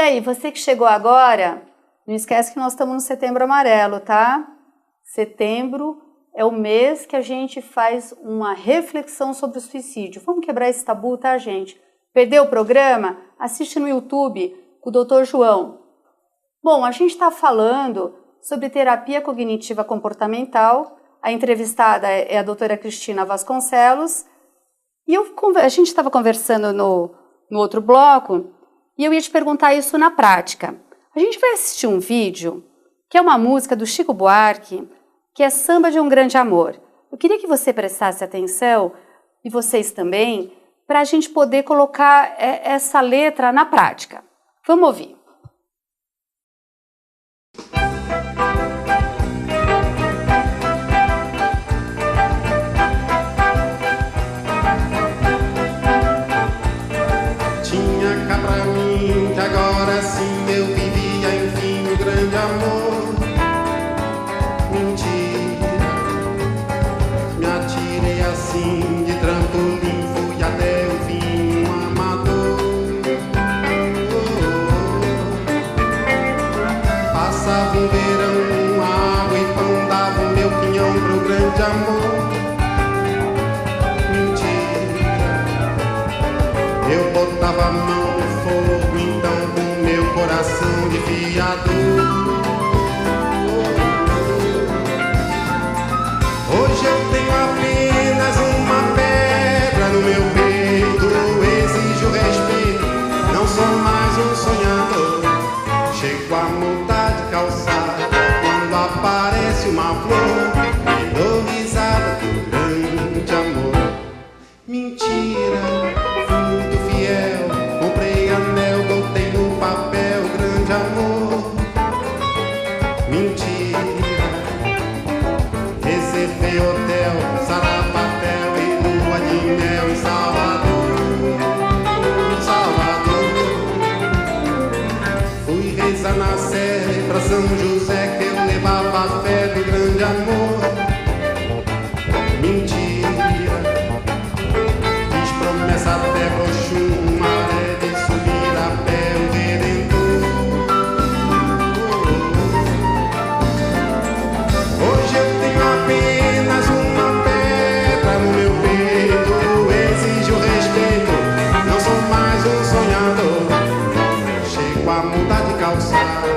aí, você que chegou agora, não esquece que nós estamos no Setembro Amarelo, tá? Setembro é o mês que a gente faz uma reflexão sobre o suicídio. Vamos quebrar esse tabu, tá, gente? Perdeu o programa? Assiste no YouTube com o Dr. João. Bom, a gente está falando sobre terapia cognitiva comportamental. A entrevistada é a doutora Cristina Vasconcelos. E a gente estava conversando no outro bloco e eu ia te perguntar isso na prática. A gente vai assistir um vídeo que é uma música do Chico Buarque, que é Samba de um Grande Amor. Eu queria que você prestasse atenção, e vocês também, para a gente poder colocar essa letra na prática. Vamos ouvir. Tinha cá pra mim que agora sim eu vivia enfim o grande amor. Assim de trampolim fui até o fim um amador. Passava um verão, água e pão, dava o meu pinhão pro grande amor. Mentira, eu botava a mão no fogo, então com meu coração de fiador. Hoje eu tenho apenas uma pedra no meu peito, exijo respeito, não sou mais um sonhador. Chego a mudar de calçada quando aparece uma flor, e dou risada do grande amor. Mentira, fui muito fiel, comprei anel, botei no papel, grande amor. Mentira, reservei hotel, sarapatel e lua de mel em Salvador, Salvador. Fui rezar na Sé pra São José que eu levava a fé do grande amor. Mentira, fiz promessa até pro Oxum, maré de subir a pé o Redentor. Hoje eu tenho apenas uma pedra no meu peito, exijo respeito, não sou mais um sonhador. Chego a mudar de calçada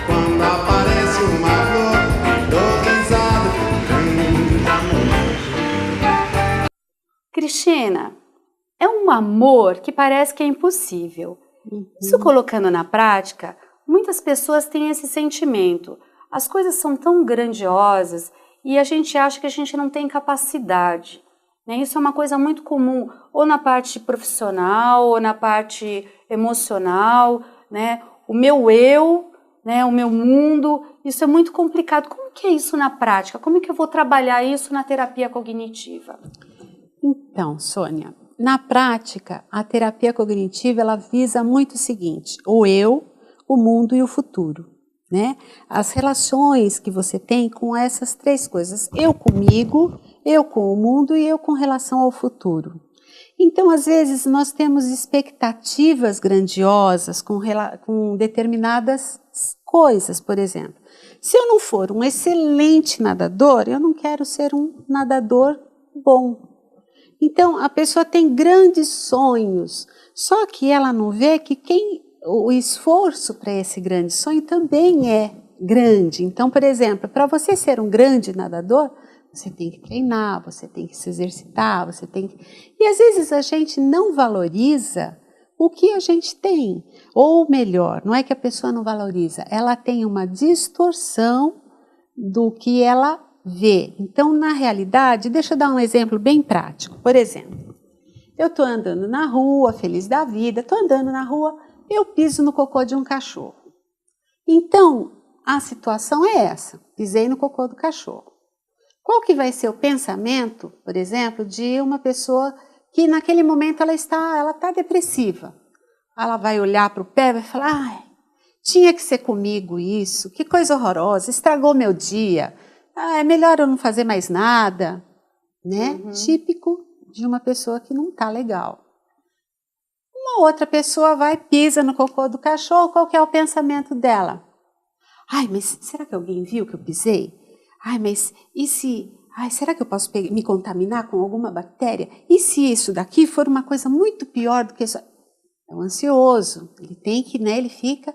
quando aparece uma flor, e dou risada do grande amor. Cristina, é um amor que parece que é impossível. Isso colocando na prática, muitas pessoas têm esse sentimento. As coisas são tão grandiosas e a gente acha que a gente não tem capacidade, né? Isso é uma coisa muito comum, ou na parte profissional, ou na parte emocional, né? O meu eu, né? O meu mundo, isso é muito complicado. Como que é isso na prática? Como é que eu vou trabalhar isso na terapia cognitiva? Então, Sônia, na prática, a terapia cognitiva ela visa muito o seguinte: o eu, o mundo e o futuro, né? As relações que você tem com essas três coisas: eu comigo, eu com o mundo e eu com relação ao futuro. Então, às vezes, nós temos expectativas grandiosas com determinadas coisas, por exemplo. Se eu não for um excelente nadador, eu não quero ser um nadador bom. Então, a pessoa tem grandes sonhos, só que ela não vê que o esforço para esse grande sonho também é grande. Então, por exemplo, para você ser um grande nadador, você tem que treinar, você tem que se exercitar, você tem que... E às vezes a gente não valoriza o que a gente tem. Ou melhor, não é que a pessoa não valoriza, ela tem uma distorção do que ela vê. Então, na realidade, deixa eu dar um exemplo bem prático. Por exemplo, eu estou andando na rua, feliz da vida, estou andando na rua, eu piso no cocô de um cachorro. Então, a situação é essa, pisei no cocô do cachorro. Qual que vai ser o pensamento, por exemplo, de uma pessoa que naquele momento ela está depressiva? Ela vai olhar para o pé e vai falar: ai, tinha que ser comigo isso, que coisa horrorosa, estragou meu dia. É melhor eu não fazer mais nada, né? Típico de uma pessoa que não está legal. Uma outra pessoa vai, pisa no cocô do cachorro, qual que é o pensamento dela? Ai, mas será que alguém viu que eu pisei? Ai, mas e se... Ai, será que eu posso me contaminar com alguma bactéria? E se isso daqui for uma coisa muito pior do que isso? É um ansioso, ele tem que, né, ele fica...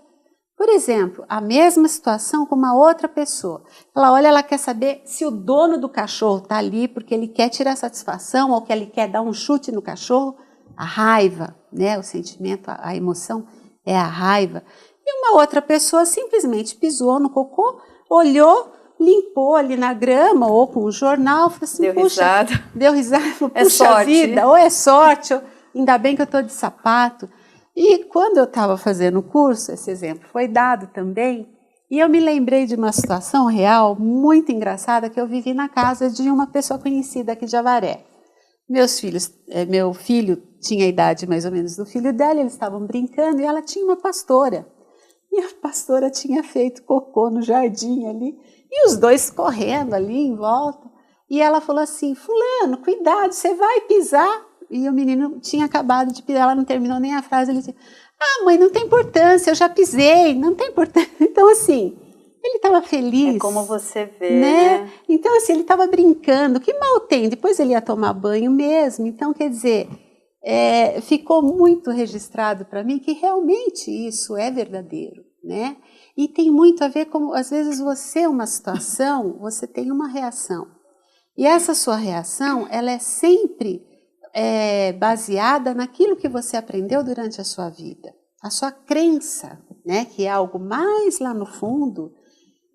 Por exemplo, a mesma situação com uma outra pessoa. Ela olha, ela quer saber se o dono do cachorro está ali porque ele quer tirar satisfação ou que ele quer dar um chute no cachorro. A raiva, né, o sentimento, a emoção é a raiva. E uma outra pessoa simplesmente pisou no cocô, olhou, limpou ali na grama ou com o jornal, falou assim, deu risada, puxa é sorte. Vida, ou é sorte, ou, ainda bem que eu estou de sapato. E quando eu estava fazendo o curso, esse exemplo foi dado também, e eu me lembrei de uma situação real muito engraçada que eu vivi na casa de uma pessoa conhecida aqui de Avaré. Meu filho tinha a idade mais ou menos do filho dela, eles estavam brincando e ela tinha uma pastora. E a pastora tinha feito cocô no jardim ali, e os dois correndo ali em volta. E ela falou assim, fulano, cuidado, você vai pisar. E o menino tinha acabado de pisar, ela não terminou nem a frase, ele disse, mãe, não tem importância, eu já pisei, não tem importância. Então, assim, ele estava feliz. É como você vê, né? Então, assim, ele estava brincando, que mal tem? Depois ele ia tomar banho mesmo. Então, quer dizer, ficou muito registrado para mim que realmente isso é verdadeiro, né? E tem muito a ver com, às vezes, você, uma situação, você tem uma reação. E essa sua reação, ela é sempre... baseada naquilo que você aprendeu durante a sua vida, a sua crença, né, que é algo mais lá no fundo,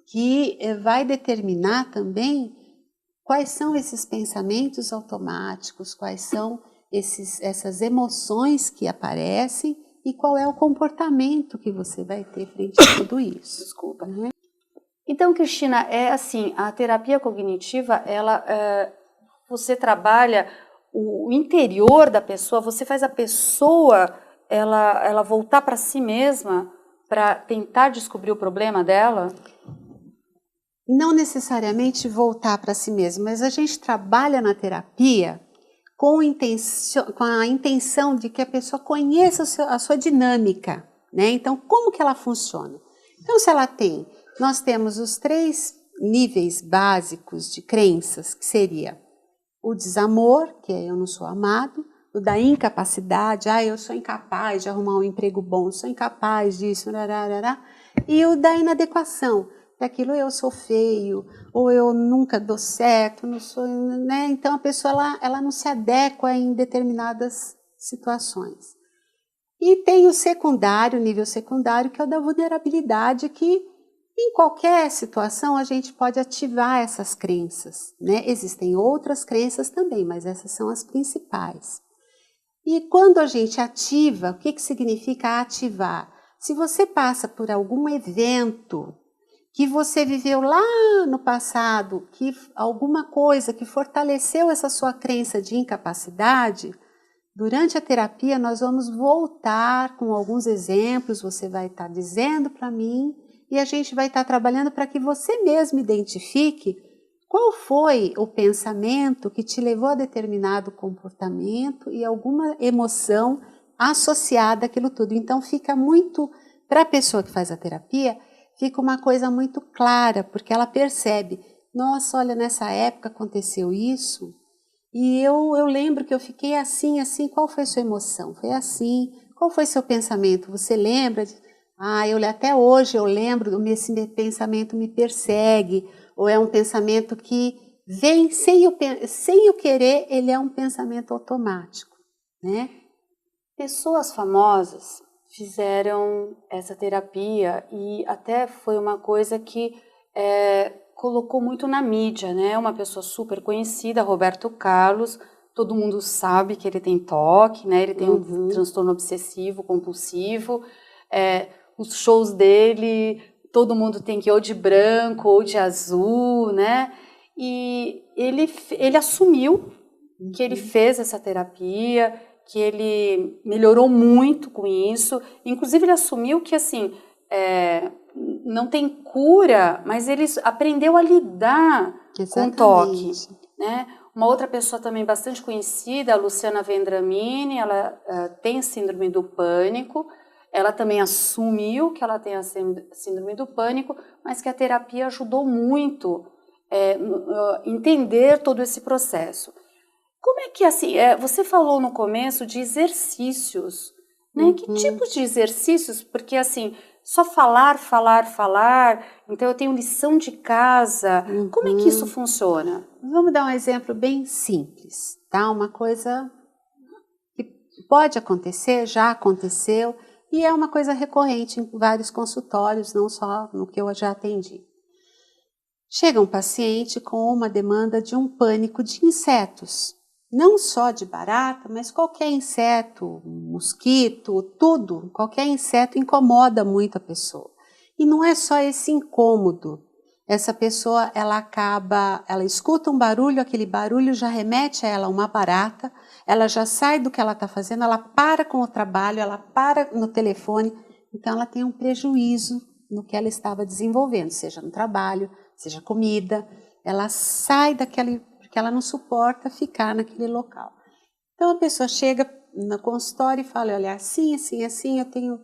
que vai determinar também quais são esses pensamentos automáticos, quais são essas emoções que aparecem e qual é o comportamento que você vai ter frente a tudo isso. Desculpa. Né? Então, Cristina, é assim, a terapia cognitiva, você trabalha o interior da pessoa, você faz a pessoa ela voltar para si mesma para tentar descobrir o problema dela? Não necessariamente voltar para si mesma, mas a gente trabalha na terapia com a intenção de que a pessoa conheça a sua dinâmica, né? Então, como que ela funciona? Então, nós temos os 3 níveis básicos de crenças, que seria o desamor, que é eu não sou amado, o da incapacidade, eu sou incapaz de arrumar um emprego bom, sou incapaz disso, e o da inadequação, daquilo eu sou feio, ou eu nunca dou certo, não sou, né? Então a pessoa ela não se adequa em determinadas situações. E tem o nível secundário, que é o da vulnerabilidade, que em qualquer situação a gente pode ativar essas crenças, né? Existem outras crenças também, mas essas são as principais. E quando a gente ativa, o que significa ativar? Se você passa por algum evento que você viveu lá no passado, que alguma coisa que fortaleceu essa sua crença de incapacidade, durante a terapia nós vamos voltar com alguns exemplos, você vai estar dizendo para mim, e a gente vai estar trabalhando para que você mesmo identifique qual foi o pensamento que te levou a determinado comportamento e alguma emoção associada àquilo tudo. Então fica muito, para a pessoa que faz a terapia, fica uma coisa muito clara, porque ela percebe, nossa, olha, nessa época aconteceu isso, e eu lembro que eu fiquei assim, qual foi a sua emoção? Foi assim, qual foi seu pensamento? Você lembra? Até hoje eu lembro, esse pensamento me persegue, ou é um pensamento que vem sem eu querer, ele é um pensamento automático, né? Pessoas famosas fizeram essa terapia e até foi uma coisa que colocou muito na mídia, né? Uma pessoa super conhecida, Roberto Carlos, todo mundo sabe que ele tem TOC, né? Ele tem um transtorno obsessivo compulsivo, os shows dele, todo mundo tem que ir ou de branco ou de azul, né? E ele assumiu que ele fez essa terapia, que ele melhorou muito com isso. Inclusive, ele assumiu que, assim, não tem cura, mas ele aprendeu a lidar com o TOC, né? Uma outra pessoa também bastante conhecida, a Luciana Vendramini, ela tem síndrome do pânico, ela também assumiu que ela tem a síndrome do pânico, mas que a terapia ajudou muito entender todo esse processo. Como é que, assim, você falou no começo de exercícios, né? Que tipo de exercícios? Porque, assim, só falar, então eu tenho lição de casa. Como é que isso funciona? Vamos dar um exemplo bem simples, tá? Uma coisa que pode acontecer, já aconteceu, e é uma coisa recorrente em vários consultórios, não só no que eu já atendi. Chega um paciente com uma demanda de um pânico de insetos, não só de barata, mas qualquer inseto, mosquito, tudo, qualquer inseto incomoda muito a pessoa. E não é só esse incômodo. Essa pessoa, ela escuta um barulho, aquele barulho já remete a ela a uma barata, ela já sai do que ela está fazendo, ela para com o trabalho, ela para no telefone, então ela tem um prejuízo no que ela estava desenvolvendo, seja no trabalho, seja comida, ela sai daquele, porque ela não suporta ficar naquele local. Então a pessoa chega no consultório e fala, olha, assim, eu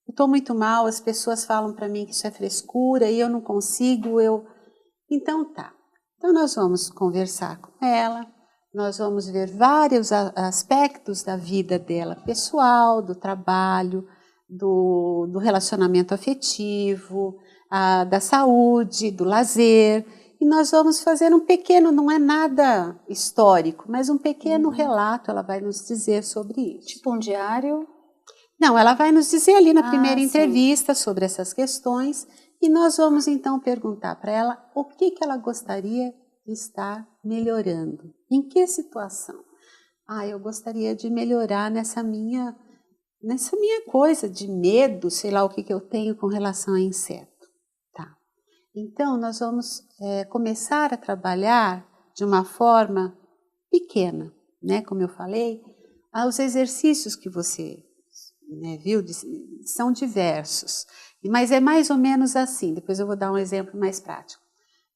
estou muito mal, as pessoas falam para mim que isso é frescura e eu não consigo, Então tá, então nós vamos conversar com ela, nós vamos ver vários aspectos da vida dela, pessoal, do trabalho, do relacionamento afetivo, da saúde, do lazer, e nós vamos fazer um pequeno, não é nada histórico, mas um pequeno relato, ela vai nos dizer sobre isso. Tipo um diário? Não, ela vai nos dizer ali na primeira entrevista sobre essas questões, e nós vamos então perguntar para ela o que ela gostaria de estar melhorando. Em que situação? Eu gostaria de melhorar nessa minha coisa de medo, sei lá o que eu tenho com relação a inseto. Tá. Então, nós vamos começar a trabalhar de uma forma pequena, né? Como eu falei, os exercícios que você viu são diversos, mas é mais ou menos assim. Depois eu vou dar um exemplo mais prático.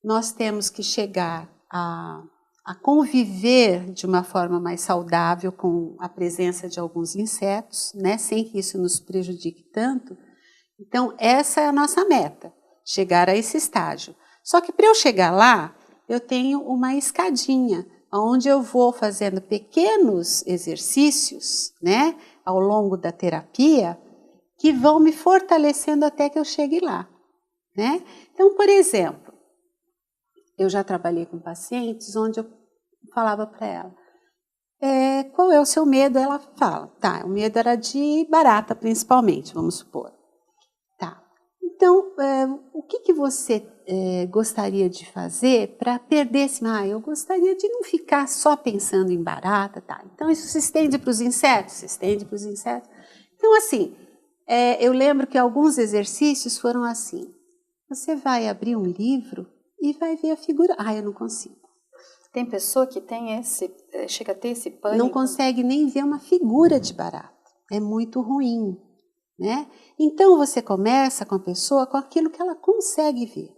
Nós temos que chegar a conviver de uma forma mais saudável com a presença de alguns insetos, né, sem que isso nos prejudique tanto. Então, essa é a nossa meta, chegar a esse estágio. Só que para eu chegar lá, eu tenho uma escadinha, onde eu vou fazendo pequenos exercícios, né, ao longo da terapia, que vão me fortalecendo até que eu chegue lá, né? Então, por exemplo, eu já trabalhei com pacientes onde eu falava para ela, qual é o seu medo? Ela fala, tá, o medo era de barata principalmente, vamos supor. Tá, então, o que você gostaria de fazer para perder esse... eu gostaria de não ficar só pensando em barata, tá? Então, isso se estende para os insetos? Se estende para os insetos. Então, assim, eu lembro que alguns exercícios foram assim, você vai abrir um livro e vai ver a figura. Eu não consigo. Tem pessoa que tem chega a ter esse pânico? Não consegue nem ver uma figura de barata. É muito ruim, né? Então, você começa com a pessoa com aquilo que ela consegue ver.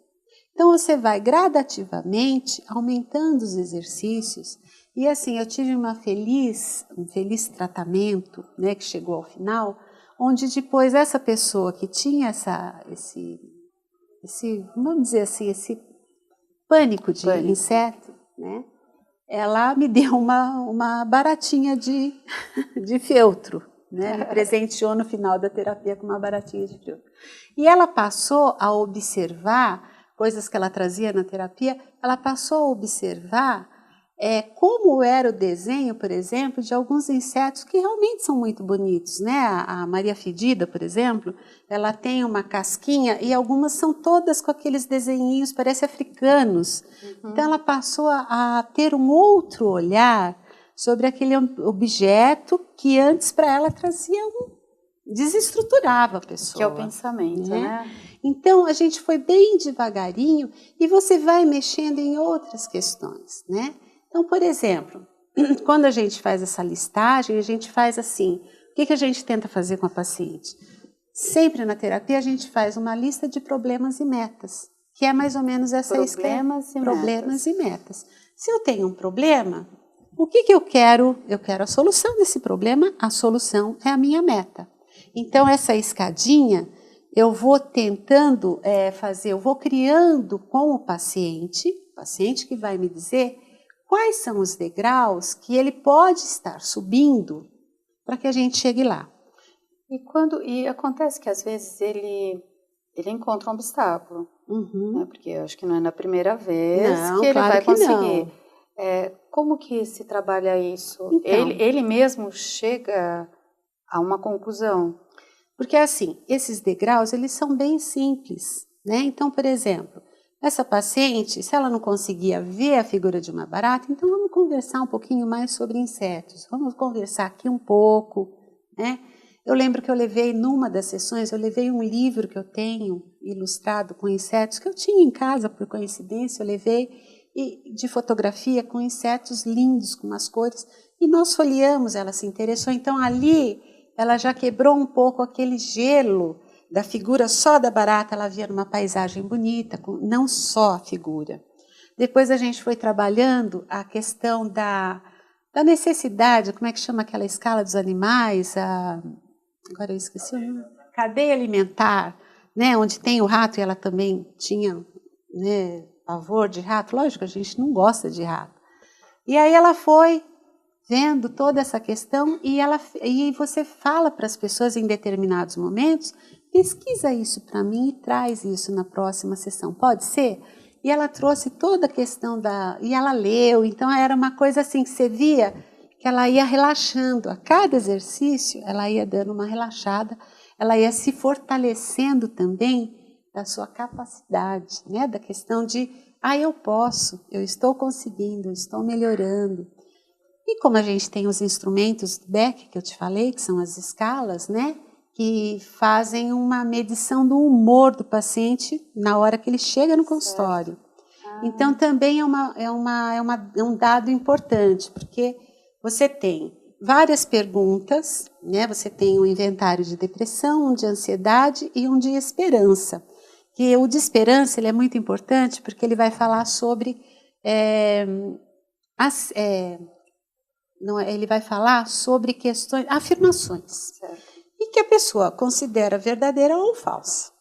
Então, você vai gradativamente aumentando os exercícios. E assim, eu tive um feliz tratamento, né, que chegou ao final, onde depois essa pessoa que tinha esse vamos dizer assim, esse pânico de inseto, né? Ela me deu uma baratinha de feltro, né? Me presenteou no final da terapia com uma baratinha de feltro. E ela passou a observar coisas que ela trazia na terapia, ela passou a observar como era o desenho, por exemplo, de alguns insetos que realmente são muito bonitos, né? A Maria Fedida, por exemplo, ela tem uma casquinha e algumas são todas com aqueles desenhinhos, parece africanos. Então ela passou a ter um outro olhar sobre aquele objeto que antes para ela trazia desestruturava a pessoa. Que é o pensamento, né? Então a gente foi bem devagarinho e você vai mexendo em outras questões, né? Então, por exemplo, quando a gente faz essa listagem, a gente faz assim, o que a gente tenta fazer com a paciente? Sempre na terapia a gente faz uma lista de problemas e metas, que é mais ou menos essa Problemas e metas. Se eu tenho um problema, o que eu quero? Eu quero a solução desse problema, a solução é a minha meta. Então, essa escadinha, eu vou tentando fazer, eu vou criando com o paciente que vai me dizer quais são os degraus que ele pode estar subindo para que a gente chegue lá. E acontece que às vezes ele encontra um obstáculo, né? Porque eu acho que não é na primeira vez que ele vai conseguir. Como que se trabalha isso? Então, ele mesmo chega a uma conclusão? Porque assim, esses degraus, eles são bem simples, né? Então, por exemplo, essa paciente, se ela não conseguia ver a figura de uma barata, então vamos conversar um pouquinho mais sobre insetos. Vamos conversar aqui um pouco, né? Eu lembro que eu levei, numa das sessões, eu levei um livro que eu tenho, ilustrado com insetos, que eu tinha em casa, por coincidência, eu levei, de fotografia com insetos lindos, com umas cores, e nós folheamos, ela se interessou, então ali ela já quebrou um pouco aquele gelo da figura só da barata, ela via numa paisagem bonita, não só a figura. Depois a gente foi trabalhando a questão da necessidade, como é que chama aquela escala dos animais, agora eu esqueci o nome, cadeia alimentar, né, onde tem o rato, e ela também tinha, né, pavor de rato, lógico, a gente não gosta de rato. E aí ela foi vendo toda essa questão e você fala para as pessoas em determinados momentos, pesquisa isso para mim e traz isso na próxima sessão, pode ser? E ela trouxe toda a questão e ela leu, então era uma coisa assim que você via que ela ia relaxando, a cada exercício ela ia dando uma relaxada, ela ia se fortalecendo também da sua capacidade, né? Da questão de, eu posso, eu estou conseguindo, eu estou melhorando. E como a gente tem os instrumentos Beck, que eu te falei, que são as escalas, né, que fazem uma medição do humor do paciente na hora que ele chega no consultório. Então, também é um dado importante, porque você tem várias perguntas, né, você tem um inventário de depressão, um de ansiedade e um de esperança. E o de esperança ele é muito importante, porque ele vai falar sobre... ele vai falar sobre questões, afirmações, e que a pessoa considera verdadeira ou falsa.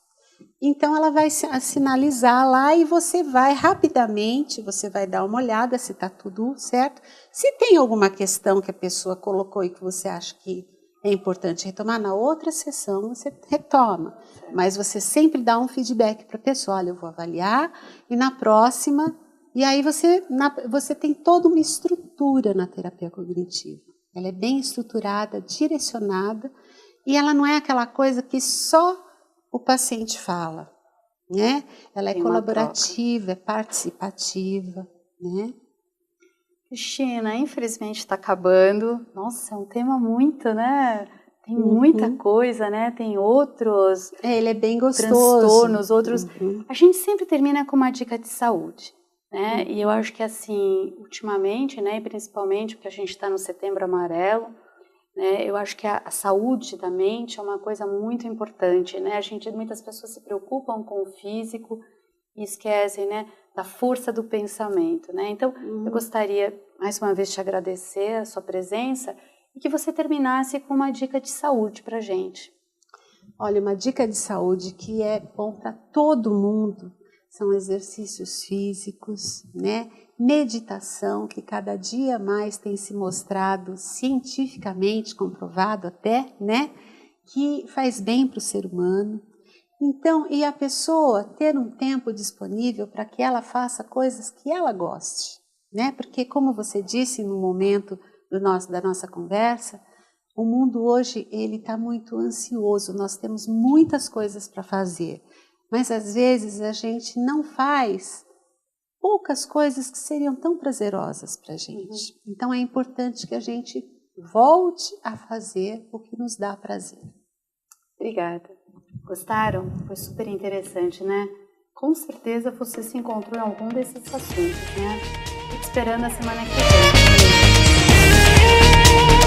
Então, ela vai sinalizar lá e você vai rapidamente, você vai dar uma olhada se está tudo certo. Se tem alguma questão que a pessoa colocou e que você acha que é importante retomar, na outra sessão você retoma. Mas você sempre dá um feedback para a pessoa, olha, eu vou avaliar e na próxima... E aí você tem toda uma estrutura na terapia cognitiva. Ela é bem estruturada, direcionada, e ela não é aquela coisa que só o paciente fala, né? Ela é colaborativa, é participativa, né? Cristina, infelizmente está acabando. Nossa, é um tema muito, né? Tem muita coisa, né? Tem outros ele é bem gostoso. Transtornos, outros... A gente sempre termina com uma dica de saúde. Né? E eu acho que assim, ultimamente, né, e principalmente porque a gente está no Setembro Amarelo, né, eu acho que a saúde da mente é uma coisa muito importante, né? Muitas pessoas se preocupam com o físico e esquecem, né, da força do pensamento, né? Então, eu gostaria mais uma vez de te agradecer a sua presença e que você terminasse com uma dica de saúde para a gente. Olha, uma dica de saúde que é bom para todo mundo. São exercícios físicos, né? Meditação, que cada dia mais tem se mostrado cientificamente comprovado até, né? Que faz bem para o ser humano. Então, e a pessoa ter um tempo disponível para que ela faça coisas que ela goste, né? Porque, como você disse no momento da nossa conversa, o mundo hoje ele está muito ansioso, nós temos muitas coisas para fazer. Mas, às vezes, a gente não faz poucas coisas que seriam tão prazerosas para a gente. Então, é importante que a gente volte a fazer o que nos dá prazer. Obrigada. Gostaram? Foi super interessante, né? Com certeza você se encontrou em algum desses assuntos, né? Fico esperando a semana que vem.